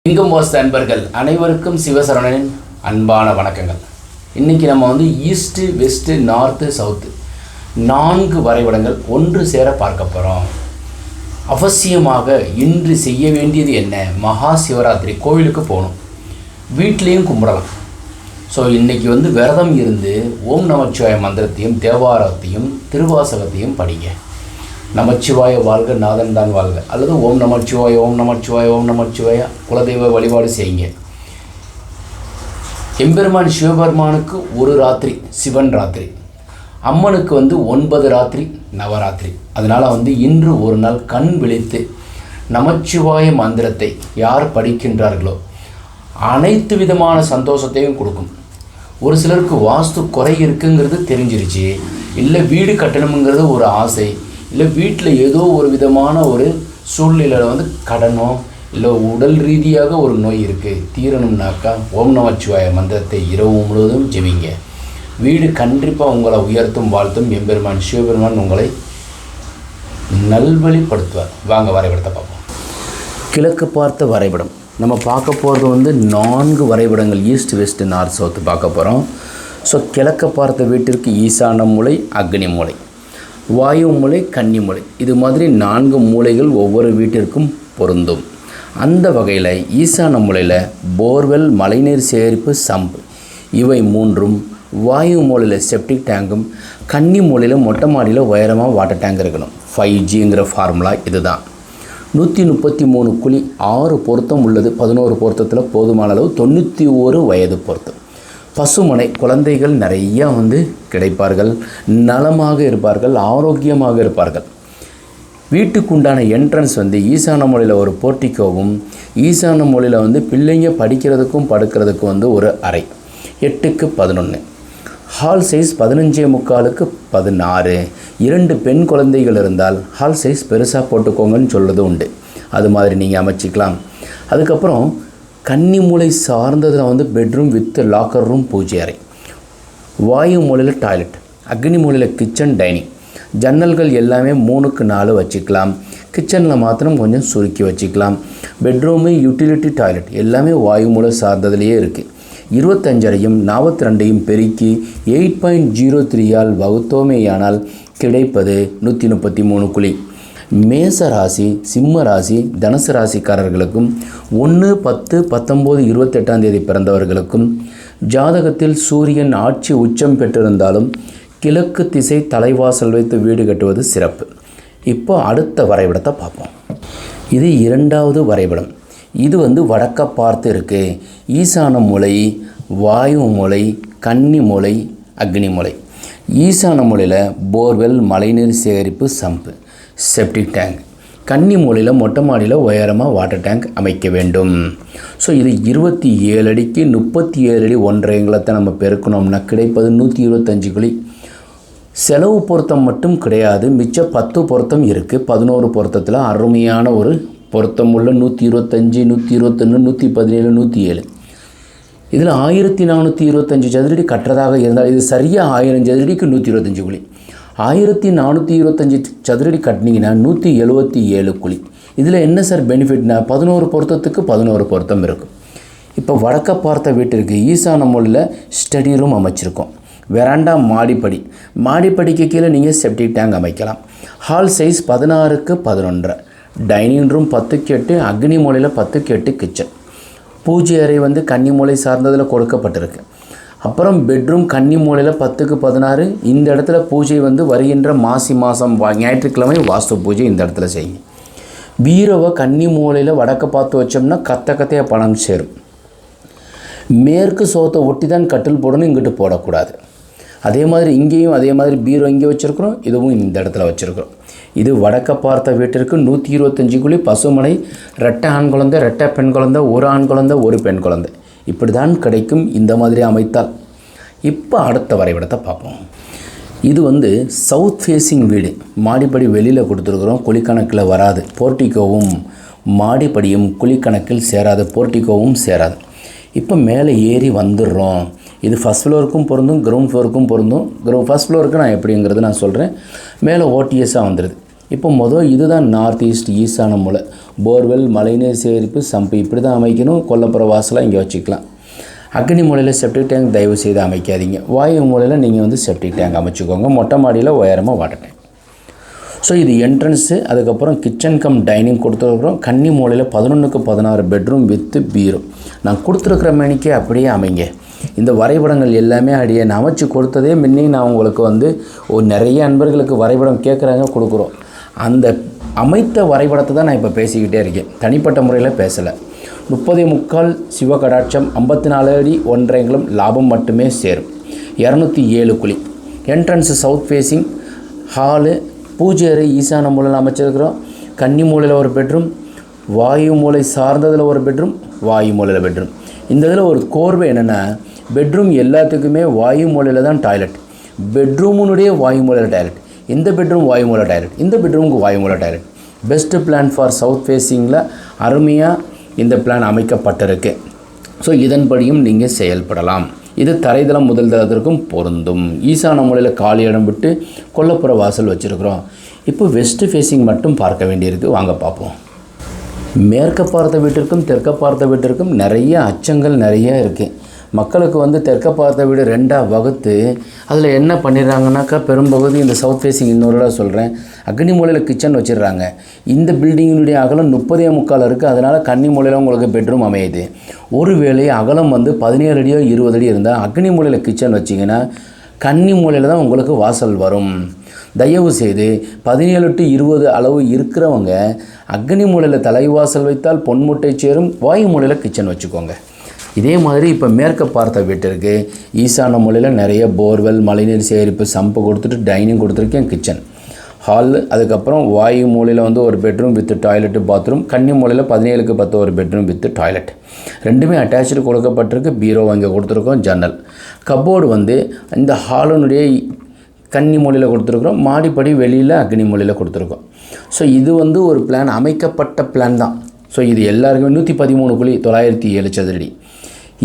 லிங்கம் வாஸ்து அன்பர்கள் அனைவருக்கும் சிவசரவணனின் அன்பான வணக்கங்கள். இன்றைக்கி நம்ம ஈஸ்ட்டு, வெஸ்ட்டு, நார்த்து, சவுத்து 4 வரைபடங்கள் ஒன்று சேர பார்க்க போகிறோம். அவசியமாக இன்று செய்ய வேண்டியது என்ன? மகா சிவராத்திரி கோவிலுக்கு போகணும், வீட்லேயும் கும்பிடலாம். ஸோ இன்றைக்கி விரதம் இருந்து ஓம் நமச்சிவாய மந்திரத்தையும் தேவாரத்தையும் திருவாசகத்தையும் படிங்க. நமச்சிவாய வாழ்க, நாதன் தான் வாழ்க, அல்லது ஓம் நமச்சிவாய ஓம் நமச்சிவாய ஓம் நமச்சிவாய குலதெய்வ வழிபாடு செய்யுங்க. எம்பெருமான் சிவபெருமானுக்கு ஒரு ராத்திரி சிவன் ராத்திரி, அம்மனுக்கு 9 ராத்திரி நவராத்திரி. அதனால் இன்று ஒரு நாள் கண் விழித்து நமச்சிவாய மந்திரத்தை யார் படிக்கின்றார்களோ அனைத்து விதமான சந்தோஷத்தையும் கொடுக்கும். ஒரு சிலருக்கு வாஸ்து குறை இருக்குங்கிறது தெரிஞ்சிருச்சு, இல்லை வீடு கட்டணுங்கிறது ஒரு ஆசை, இல்லை வீட்டில் ஏதோ ஒரு விதமான ஒரு சூழ்நிலையில் கடனோ இல்லை உடல் ரீதியாக ஒரு நோய் இருக்குது, தீரணும்னாக்கா ஓம் நமச்சிவாய மந்திரத்தை இரவு முழுவதும் ஜெபிங்க. வீடு கண்டிப்பாக உங்களை உயர்த்தும் வாழ்த்தும் எம்பெருமான் சிவபெருமான் உங்களை நல்வழிப்படுத்துவார். வாங்க வரைபடத்தை பார்ப்போம். கிழக்கு பார்த்த வரைபடம் நம்ம பார்க்க போகிறது 4 வரைபடங்கள், ஈஸ்ட், வெஸ்ட், நார்த், சவுத்து பார்க்க போகிறோம். ஸோ கிழக்க பார்த்த வீட்டிற்கு ஈசான மூலை, அக்னி மூலை, வாயு மூலை, கன்னி மூலை, இது மாதிரி 4 மூலைகள் ஒவ்வொரு வீட்டிற்கும் பொருந்தும். அந்த வகையில் ஈசான மூலையில் போர்வெல், மழைநீர் சேகரிப்பு, சம்பு இவை 3ம், வாயு மூலையில் செப்டிக் டேங்கும், கன்னி மூலையில் மொட்டை மாடியில் உயரமாக வாட்டர் டேங்க் இருக்கணும். 5Gங்கிற ஃபார்முலா இதுதான். 133 குழி, 6 பொருத்தம் உள்ளது. 11 பொருத்தத்தில் போதுமான அளவு, 91 வயது பொருத்தம். பசுமனை, குழந்தைகள் நிறையா கிடைப்பார்கள், நலமாக இருப்பார்கள், ஆரோக்கியமாக இருப்பார்கள். வீட்டுக்குண்டான என்ட்ரன்ஸ் ஈசான மூலையில் ஒரு போர்ட்டிக்கோவும், ஈசான மூலையில் பிள்ளைங்க படிக்கிறதுக்கும் படுக்கிறதுக்கும் ஒரு அறை. 8க்கு 11. Hall size 15.75க்கு 16. 2 பெண் குழந்தைகள் இருந்தால் ஹால் சைஸ் பெருசாக போட்டுக்கோங்கன்னு சொல்கிறது உண்டு. அது மாதிரி நீங்கள் அமைச்சிக்கலாம். அதுக்கப்புறம் கன்னி மூலை சார்ந்ததில் பெட்ரூம் வித் லாக்கர் ரூம், பூஜை அறை. வாயு மூலையில் டாய்லெட், அக்னி மூலையில் கிச்சன், டைனிங். ஜன்னல்கள் எல்லாமே 3க்கு 4 வச்சுக்கலாம். கிச்சனில் மாத்திரம் கொஞ்சம் சுருக்கி வச்சுக்கலாம். பெட்ரூமு, யூட்டிலிட்டி, டாய்லெட் எல்லாமே வாயு மூலை சார்ந்ததுலேயே இருக்குது. 25 அறையும் 42ஐயும் பெருக்கி 8.03ஆல் வகுத்தோமேயானால் கிடைப்பது 133 குழி. மேச ராசி, சிம்ம ராசி, தனுசு ராசிக்காரர்களுக்கும் 1, 10, 19, 28ஆம் தேதி பிறந்தவர்களுக்கும் ஜாதகத்தில் சூரியன் ஆட்சி உச்சம் பெற்றிருந்தாலும் கிழக்கு திசை தலைவாசல் வைத்து வீடு கட்டுவது சிறப்பு. இப்போ அடுத்த வரைபடத்தை பார்ப்போம். இது 2வது வரைபடம். இது வடக்க பார்த்து இருக்குது. ஈசான மூலை, வாயு மூலை, கன்னி மூலை, அக்னி மூலை. ஈசான மூலையில் போர்வெல், மழைநீர் சேகரிப்பு, சம்பு, செப்டிக் டேங்க். கன்னி மூலையில் மொட்டை மாடியில் உயரமாக வாட்டர் டேங்க் அமைக்க வேண்டும். ஸோ இது 27 அடிக்கு 37 அடி 1.5 அங்குலத்தை நம்ம பெருக்கணும்னா கிடைப்பது 125 குழி. செலவு பொருத்தம் மட்டும் கிடையாது, மிச்சம் 10 பொருத்தம் இருக்குது. 11 பொருத்தத்தில் அருமையான ஒரு பொருத்தம் உள்ள 125, 121, 117, 107. இதில் 1425 சதுரடி கட்டுறதாக இருந்தால் இது சரியாக 1000 சதுரடிக்கு 125 குழி. 1425 சதுரடி கட்டினீங்கன்னா 177 குழி. இதில் என்ன சார் பெனிஃபிட்னா 11 பொருத்தத்துக்கு 11 பொருத்தம் இருக்கும். இப்போ வடக்க பார்த்த வீட்டிற்கு ஈசான மூலையில் ஸ்டடி ரூம் அமைச்சிருக்கோம். வெராண்டா, மாடிப்படி, மாடிப்படிக்கு கீழே நீங்கள் செப்டிக் டேங்க் அமைக்கலாம். ஹால் சைஸ் 16க்கு 11. டைனிங் ரூம் 10க்கு 8, அக்னி மூலையில் 10க்கு 8 கிச்சன். பூஜை அறை கன்னி மூலை சார்ந்ததில் கொடுக்கப்பட்டிருக்கு. அப்புறம் பெட்ரூம் கன்னி மூலையில் 10க்கு 16. இந்த இடத்துல பூஜை வருகின்ற மாசி மாதம் ஞாயிற்றுக்கிழமை வாஸ்து பூஜை இந்த இடத்துல செய்யுங்க. பீரோவை கன்னி மூலையில் வடக்க பார்த்து வச்சோம்னா கத்தையாக பணம் சேரும். மேற்கு சோத்தை ஒட்டி தான் கட்டில் போடணும், இங்கிட்டு போடக்கூடாது. அதே மாதிரி இங்கேயும் அதே மாதிரி பீரோ இங்கே வச்சுருக்குறோம், இதுவும் இந்த இடத்துல வச்சுருக்குறோம். இது வடக்க பார்த்த வீட்டிற்கு 125 குழி. பசுமனை, ரெட்டை ஆண் குழந்தை, ரெட்டை பெண் குழந்தை, ஒரு ஆண் குழந்தை, ஒரு பெண் குழந்தை, இப்படி தான் கிடைக்கும் இந்த மாதிரி அமைத்தால். இப்போ அடுத்த வரைபடத்தை பார்ப்போம். இது சவுத் ஃபேஸிங் வீடு. மாடிப்படி வெளியில் கொடுத்துருக்குறோம், குழிக்கணக்கில் வராது. போர்ட்டிக்கோவும் மாடிப்படியும் குழிக்கணக்கில் சேராது, போர்ட்டிக்கோவும் சேராது. இப்போ மேலே ஏறி வந்துடுறோம். இது ஃபஸ்ட் ஃப்ளோருக்கும் பொருந்தும், கிரவுண்ட் ஃப்ளோருக்கும் பொருந்தும். ஃபஸ்ட் ஃப்ளோருக்கு நான் எப்படிங்கிறது நான் சொல்கிறேன். மேலே ஓடிஎஸ்ஸாக வந்துடுது. இப்போ இதுதான் நார்த் ஈஸ்ட் ஈசான மூலை. போர்வெல், மழைநீர் சேகரிப்பு, சம்பு இப்படி தான் அமைக்கணும். கொல்லப்புற வாசலாக இங்கே வச்சுக்கலாம். அக்னி மூலையில் செப்டிக் டேங்க் தயவு செய்து அமைக்காதீங்க. வாயு மூலையில் நீங்கள் வந்து செப்டிக் டேங்க் அமைச்சுக்கோங்க. மொட்டை மாடியில் உயரமாக வாட்டர் டேங்க். ஸோ இது என்ட்ரன்ஸு. அதுக்கப்புறம் கிச்சன் கம் டைனிங் கொடுத்துருக்குறோம். கன்னி மூலையில் 11க்கு 16 பெட்ரூம் வித்து பீரோ. நான் கொடுத்துருக்குற மணிக்கே அப்படியே அமைங்க. இந்த வரைபடங்கள் எல்லாமே அடியே நான் அமைச்சு கொடுத்ததே முன்னே நான் உங்களுக்கு வந்து நிறைய அன்பர்களுக்கு வரைபடம் கேட்குறாங்க, கொடுக்குறோம். அந்த அமைத்த வரைபடத்தை தான் நான் இப்போ பேசிக்கிட்டே இருக்கேன், தனிப்பட்ட முறையில் பேசலை. 30.25 சிவகடாட்சம், 54 அடி 1.5 அங்குலம் லாபம் மட்டுமே சேரும். 207 குழி. Entrance south facing. ஹாலு, பூஜை அறை ஈசான மூலையில் அமைச்சிருக்கிறோம். கன்னி மூலையில் ஒரு பெட்ரூம், வாயு மூலை சார்ந்ததில் ஒரு பெட்ரூம், வாயு மூலையில் பெட்ரூம். இந்த இதில் ஒரு கோர்வை என்னென்னா, பெட்ரூம் எல்லாத்துக்குமே வாயு மூலையில் தான் டாய்லெட். பெட்ரூமுனுடைய வாயு மூலையில் டாய்லெட். இந்த பெட்ரூம் வாயு மூலை டாய்லெட், இந்த பெட்ரூமுக்கு வாயு மூலை toilet. Best plan for south ஃபேஸிங்கில் அருமையாக இந்த பிளான் அமைக்கப்பட்டிருக்கு. ஸோ இதன்படியும் நீங்கள் செயல்படலாம். இது தரைதளம் முதல் தளத்திற்கும் பொருந்தும். ஈசான மூலையில் காலி இடம் விட்டு கொல்லப்புற வாசல் வச்சுருக்குறோம். இப்போ வெஸ்ட்டு ஃபேஸிங் மட்டும் பார்க்க வேண்டியிருக்கு. வாங்க பார்ப்போம். மேற்க பார்த்த வீட்டிற்கும் தெற்க பார்த்த வீட்டிற்கும் நிறைய அச்சங்கள் நிறைய இருக்குது. மக்களுக்கு வந்து தெற்க பார்த்த வீடு 2ஆக வகுத்து அதில் என்ன பண்ணிடுறாங்கனாக்கா, பெரும்பகுதி இந்த சவுத் ஃபேஸிங் இன்னொரு சொல்கிறேன், அக்னி மூலையில் கிச்சன் வச்சிடுறாங்க. இந்த பில்டிங்கினுடைய அகலம் 30.75 இருக்குது. அதனால் கன்னி மூலையில் உங்களுக்கு பெட்ரூம் அமையுது. ஒருவேளை அகலம் வந்து 17 அடியோ 20 அடி இருந்தால் அக்னி மூலையில் கிச்சன் வச்சிங்கன்னா கன்னி மூலையில் தான் உங்களுக்கு வாசல் வரும். தயவு செய்து 17 to 20 அளவு இருக்கிறவங்க அக்னி மூலையில் தலைவாசல் வைத்தால் பொன்முட்டை சேரும். வாயு மூலையில் கிச்சன் வச்சுக்கோங்க. இதே மாதிரி இப்போ மேற்க பார்த்த வீட்டிற்கு ஈசான மூலையில் நிறைய போர்வெல், மழைநீர் சேகரிப்பு, சம்பு கொடுத்துட்டு டைனிங் கொடுத்துருக்கேன், கிச்சன், ஹால். அதுக்கப்புறம் வாயு மூலையில் வந்து ஒரு பெட்ரூம் வித் டாய்லெட்டு, பாத்ரூம். கன்னி மூலையில் 17க்கு 10 ஒரு பெட்ரூம் வித் டாய்லெட். ரெண்டுமே அட்டாச்சு கொடுக்கப்பட்டிருக்கு. பீரோ இங்கே கொடுத்துருக்கோம். ஜன்னல், கப்போர்டு வந்து இந்த ஹாலினுடைய கன்னி மூலையில் கொடுத்துருக்குறோம். மாடிப்படி வெளியில் அக்னி மூலையில் கொடுத்துருக்கோம். ஸோ இது வந்து ஒரு பிளான், அமைக்கப்பட்ட பிளான் தான். ஸோ இது எல்லாருக்குமே 113 குழி, 907 சதுரடி,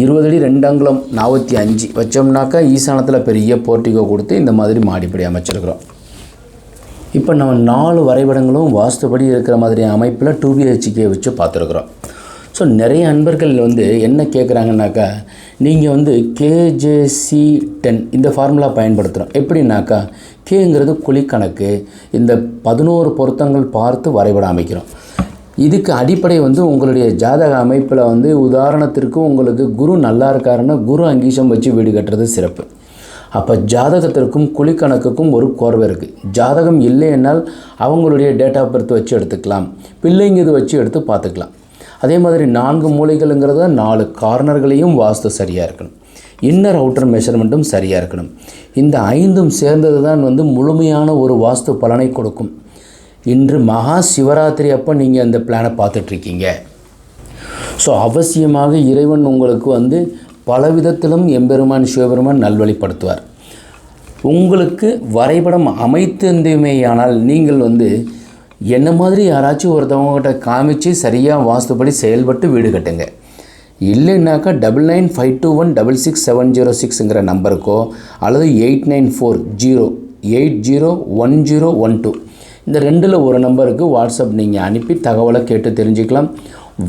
20 அடி 2 அங்குலம் 45 வச்சோம்னாக்கா ஈசானத்தில் பெரிய போர்ட்டிகோ கொடுத்து இந்த மாதிரி மாடிப்படி அமைச்சிருக்கிறோம். இப்போ நம்ம 4 வரைபடங்களும் வாஸ்துபடி இருக்கிற மாதிரி அமைப்பில் 2BHK வச்சு பார்த்துருக்குறோம். ஸோ நிறைய அன்பர்கள் வந்து என்ன கேட்குறாங்கனாக்கா, நீங்கள் வந்து KJC10 இந்த ஃபார்முலா பயன்படுத்துகிறோம். எப்படின்னாக்கா, கேங்கிறது குழிக்கணக்கு, இந்த 11 பொருத்தங்கள் பார்த்து வரைபடம் அமைக்கிறோம். இதுக்கு அடிப்படை வந்து உங்களுடைய ஜாதக அமைப்பில் வந்து உதாரணத்திற்கு உங்களுக்கு குரு நல்லா இருக்காருன்னா குரு அங்கீஷம் வச்சு வீடு கட்டுறது சிறப்பு. அப்போ ஜாதகத்திற்கும் குழிக்கணக்குக்கும் ஒரு கோர்வை இருக்குது. ஜாதகம் இல்லைன்னால் அவங்களுடைய டேட் ஆஃப் பர்த் வச்சு எடுத்துக்கலாம், பிள்ளைங்க இது வச்சு எடுத்து பார்த்துக்கலாம். அதே மாதிரி 4 மூலைகளுங்கிறத 4 கார்னர்களையும் வாஸ்து சரியாக இருக்கணும். இன்னர் அவுட்டர் மெஷர்மெண்ட்டும் சரியாக இருக்கணும். இந்த 5ம் சேர்ந்தது தான் வந்து முழுமையான ஒரு வாஸ்து பலனை கொடுக்கும். இன்று மகா சிவராத்திரி அப்போ நீங்கள் அந்த பிளானை பார்த்துட்ருக்கீங்க. ஸோ அவசியமாக இறைவன் உங்களுக்கு வந்து பல விதத்திலும் எம்பெருமான் சிவபெருமான் நல்வழிப்படுத்துவார். உங்களுக்கு வரைபடம் அமைத்திருந்தமையானால் நீங்கள் வந்து என்ன மாதிரி யாராச்சும் ஒருத்தவங்ககிட்ட காமிச்சு சரியாக வாஸ்துப்படி செயல்பட்டு வீடு கட்டுங்க. இல்லைன்னாக்கா 9952166706ங்கிற நம்பருக்கோ அல்லது 8940801012 இந்த 2ல் ஒரு நம்பருக்கு வாட்ஸ்அப் நீங்கள் அனுப்பி தகவலை கேட்டு தெரிஞ்சுக்கலாம்.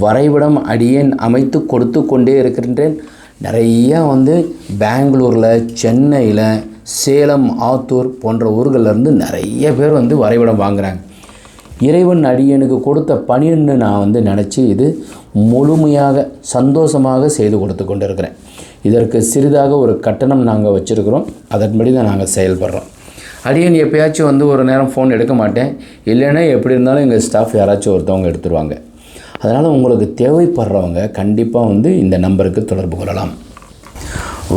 வரைபடம் அடியேன் அமைத்து கொடுத்து கொண்டே இருக்கின்றேன். நிறையா வந்து பெங்களூரில், சென்னையில், சேலம், ஆத்தூர் போன்ற ஊர்களிலேருந்து நிறைய பேர் வந்து வரைபடம் வாங்குகிறாங்க. இறைவன் அடியனுக்கு கொடுத்த பணின்னு நான் வந்து நினச்சி இது முழுமையாக சந்தோஷமாக செய்து கொடுத்து கொண்டு இருக்கிறேன். இதற்கு சிறிதாக ஒரு கட்டணம் நாங்கள் வச்சுருக்கிறோம். அதன்படி தான் நாங்கள் செயல்படுறோம். அடியன் எப்போயாச்சும் வந்து ஒரு நேரம் ஃபோன் எடுக்க மாட்டேன். இல்லைன்னா எப்படி இருந்தாலும் எங்கள் ஸ்டாஃப் யாராச்சும் ஒருத்தவங்க எடுத்துருவாங்க. அதனால் உங்களுக்கு தேவைப்படுறவங்க கண்டிப்பாக வந்து இந்த நம்பருக்கு தொடர்பு கொள்ளலாம்.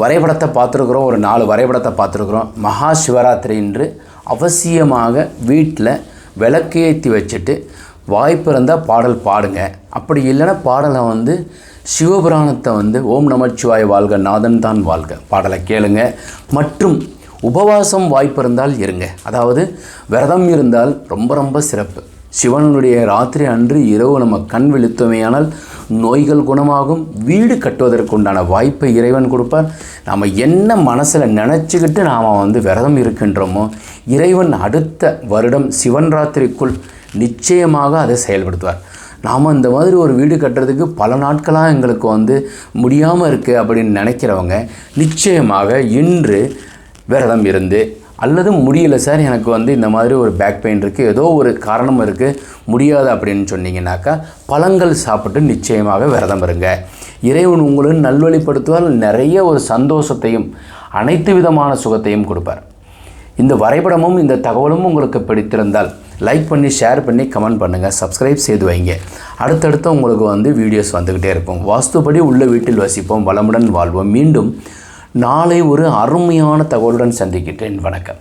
வரைபடத்தை பார்த்துருக்குறோம். ஒரு 4 வரைபடத்தை பார்த்துருக்குறோம். மகா சிவராத்திரி இன்று அவசியமாக வீட்டில் விளக்கு ஏற்றி வச்சுட்டு வாய்ப்பு இருந்தால் பாடல் பாடுங்க. அப்படி இல்லைன்னா பாடலை வந்து சிவபுராணத்தை வந்து ஓம் நமச்சிவாய வாழ்க நாதன் தான் வாழ்க பாடலை கேளுங்க. மற்றும் உபவாசம் வாய்ப்பு இருந்தால் இருங்க. அதாவது விரதம் இருந்தால் ரொம்ப ரொம்ப சிறப்பு. சிவனுடைய ராத்திரி அன்று இரவு நம்ம கண் விழித்தோமேயானால் நோய்கள் குணமாகும், வீடு கட்டுவதற்குண்டான வாய்ப்பை இறைவன் கொடுப்பார். நாம் என்ன மனசில் நினச்சிக்கிட்டு நாம் விரதம் இருக்கின்றோமோ இறைவன் அடுத்த வருடம் சிவன்ராத்திரிக்குள் நிச்சயமாக அதை செயல்படுத்துவார். நாம் இந்த மாதிரி ஒரு வீடு கட்டுறதுக்கு பல நாட்களாக எங்களுக்கு முடியாமல் இருக்குது அப்படின்னு நினைக்கிறவங்க நிச்சயமாக இன்று விரதம் இருந்து, அல்லது முடியல சார் எனக்கு இந்த மாதிரி ஒரு பேக் பெயின் இருக்குது, ஏதோ ஒரு காரணம் இருக்குது முடியாது அப்படின்னு சொன்னீங்கன்னாக்கா பழங்கள் சாப்பிட்டு நிச்சயமாக விரதம் இருங்க. இறைவன் உங்களுக்கு நல்வழிப்படுத்துவார். நிறைய ஒரு சந்தோஷத்தையும் அனைத்து விதமான சுகத்தையும் கொடுப்பார். இந்த வரைபடமும் இந்த தகவலும் உங்களுக்கு பிடித்திருந்தால் லைக் பண்ணி, ஷேர் பண்ணி, கமெண்ட் பண்ணுங்கள், சப்ஸ்கிரைப் செய்து வைங்க. அடுத்தடுத்து உங்களுக்கு வீடியோஸ் வந்துக்கிட்டே இருக்கும். வாஸ்துபடி உள்ள வீட்டில் வசிப்போம், வளமுடன் வாழ்வோம். மீண்டும் நாளை ஒரு அருமையான தகவலுடன் சந்திக்கின்றேன். வணக்கம்.